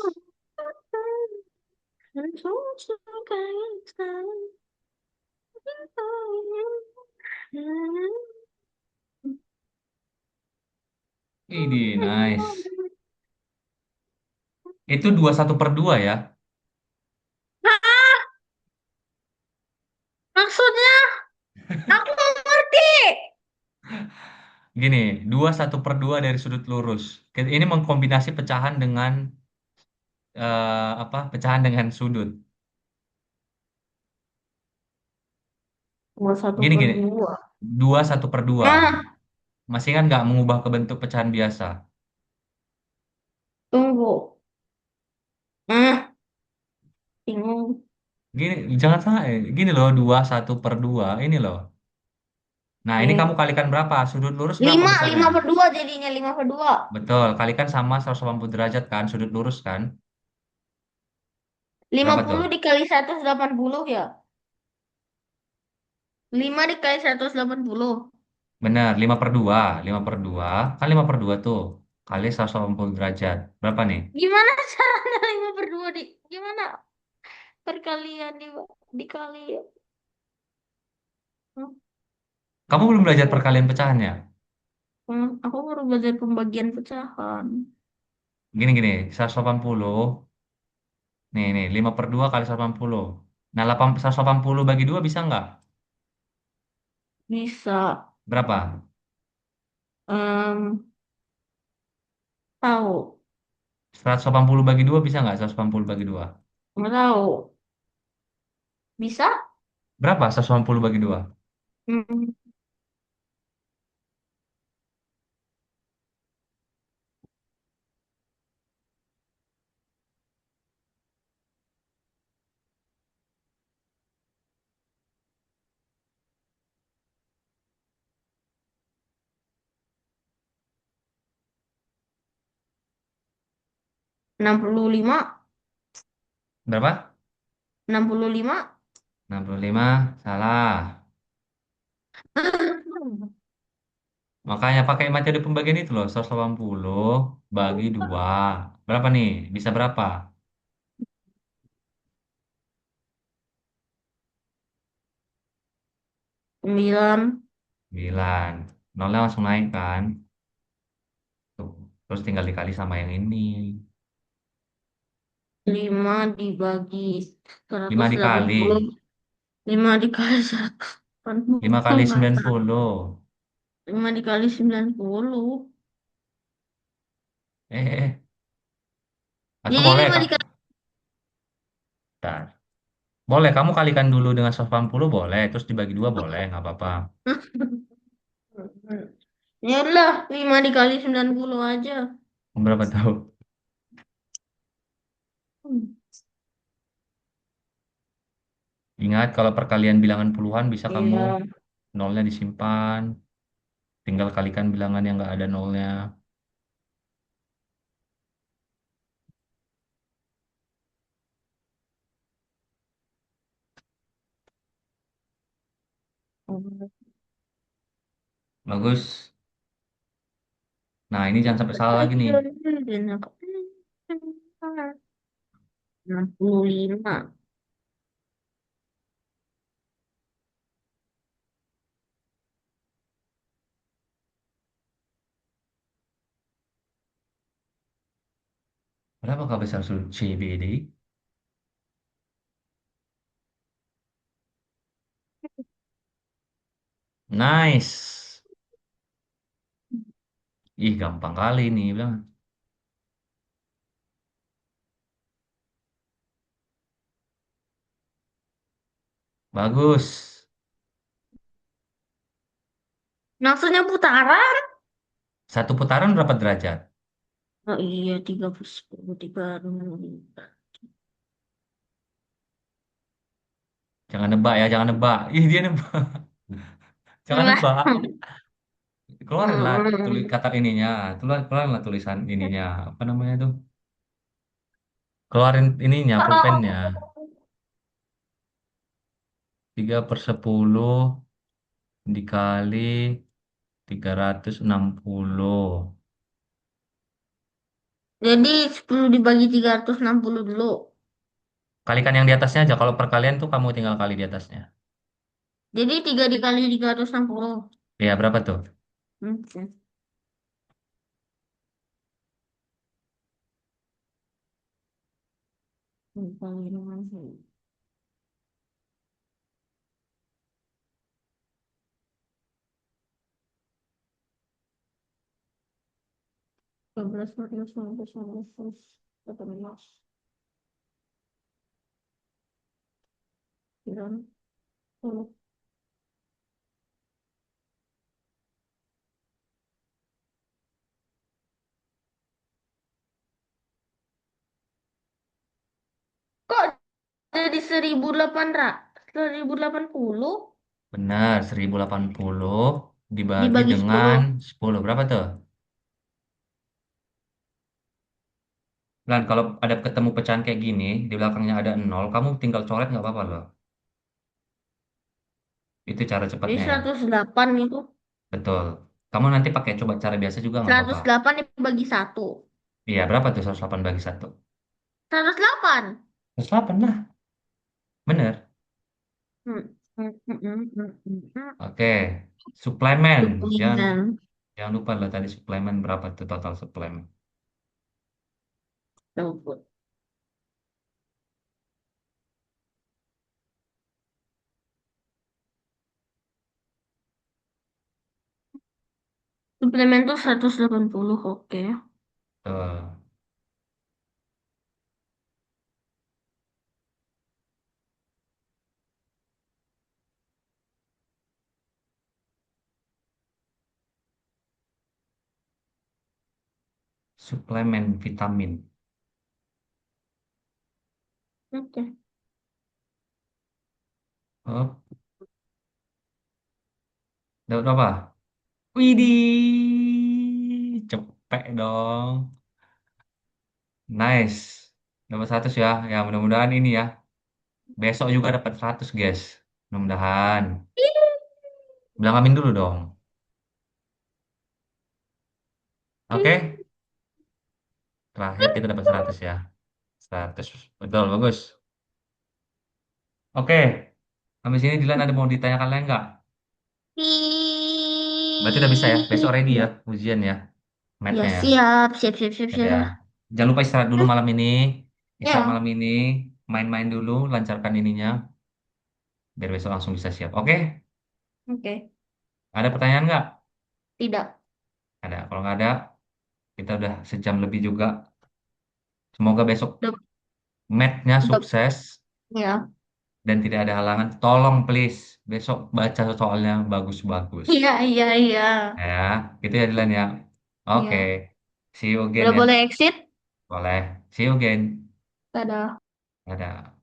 Ini nice. Itu 21/2 ya. Hah? Maksudnya aku nggak ngerti. Gini, 21/2 dari sudut lurus. Ini mengkombinasi pecahan dengan apa? Pecahan dengan sudut. Dua satu Gini per gini, dua. 21/2. Nah, Masih kan nggak mengubah ke bentuk pecahan biasa. tunggu. Ah, bingung. Gini, jangan salah. Gini loh, 21/2. Ini loh. Nah, ini kamu Eh, kalikan berapa? Sudut lurus berapa lima, besarnya? 5/2 jadinya 5/2. Betul, kalikan sama 180 derajat kan, sudut lurus kan? Lima Berapa puluh tuh? dikali 180 ya. 5 dikali 180. Benar, 5/2. 5/2. Kan 5/2 tuh. Kali 180 derajat. Berapa nih? Gimana caranya 5/2 di gimana perkalian dikali ya? Hmm, Kamu belum belajar oh, perkalian pecahannya? aku baru belajar pembagian pecahan. Gini-gini, 180. Nih, 5/2 kali 180. Nah, 180 bagi 2 bisa nggak? Bisa. Berapa? Em, tahu. 180 bagi 2 bisa nggak? 180 bagi 2. Nggak tahu. Bisa? Berapa 180 bagi 2? Hmm, 65. Berapa? 65. 65. Salah. Makanya pakai metode pembagian itu loh, 180 bagi 2. Berapa nih? Bisa berapa? 9. 9. Nolnya langsung naik kan? Tuh. Terus tinggal dikali sama yang ini. 5 dibagi 5 dikali. 180. 5 dikali 5 180. kali Nggak tahu. 90. 5 dikali 90. Atau Jadi boleh 5 Kak? dikali. Bentar. Boleh, kamu kalikan dulu dengan 180 boleh. Terus dibagi 2 boleh, nggak apa-apa. Ya udah, 5 dikali 90 aja. Berapa tahu? Hmm. Ingat, kalau perkalian bilangan puluhan bisa kamu Iya. nolnya disimpan. Tinggal kalikan bilangan yang nggak ada nolnya. Bagus. Nah, ini jangan sampai salah lagi nih. 65. Berapakah besar sudut CBD? Nice. Ih, gampang kali nih bilang. Bagus. Maksudnya putaran? Satu putaran berapa derajat? Oh iya, 30 tiga Jangan nebak ya, jangan nebak. Ih, dia nebak. Jangan nebak. Keluarin lah tulis kata ininya. Keluarin lah tulisan ininya. Apa namanya tuh? Keluarin ininya, pulpennya. 3/10 dikali 360. Jadi 10 dibagi 360 dulu. Kalikan yang di atasnya aja. Kalau perkalian tuh kamu tinggal kali di atasnya. Jadi 3 dikali 360. Ya, berapa tuh? Oke. Dikali dengan 12, 14, 15, 16, 18, 10. Kok jadi 1080? Benar, 1080 dibagi Dibagi dengan 10. 10. Berapa tuh? Dan kalau ada ketemu pecahan kayak gini, di belakangnya ada nol, kamu tinggal coret nggak apa-apa loh. Itu cara Jadi cepatnya ya. 108 itu. Betul. Kamu nanti pakai coba cara biasa juga nggak apa-apa. 108 dibagi 1. Iya, berapa tuh 108 bagi satu? 108. 108 lah. Bener. Hmm. Hmm, hmm, hmm, hmm, hmm. Oke. Suplemen. Jangan, Suplemen. jangan lupa loh tadi suplemen berapa tuh total suplemen. Suplemen tuh 180. Oke. Tuh. Suplemen vitamin. Oke. Oh, dapat berapa? Widih, cepet dong. Nice. Dapat 100 ya. Ya, mudah-mudahan ini ya. Besok juga dapat 100, guys. Mudah-mudahan. Bilang amin dulu dong. Oke. Terakhir kita dapat 100 ya. 100. Betul, bagus. Oke. Habis ini Dilan ada mau ditanyakan lain nggak? Berarti udah bisa ya. Besok ready ya. Ya, Ujian ya. ya Mathnya ya. siap, siap, siap, siap, Ya, ya. siap. Jangan lupa istirahat dulu malam ini. Istirahat Ya, malam ini. Main-main dulu. Lancarkan ininya. Biar besok langsung bisa siap. Oke? oke. Ada pertanyaan nggak? Tidak. Ada. Kalau nggak ada, kita udah sejam lebih juga. Semoga besok Udah, mathnya udah, sukses ya. dan tidak ada halangan. Tolong please besok baca soalnya bagus-bagus. Iya, iya, iya. Ya, gitu ya Dilan ya. Oke, Iya. see you again Udah ya. boleh exit? Boleh. See you again. Dadah. Dadah.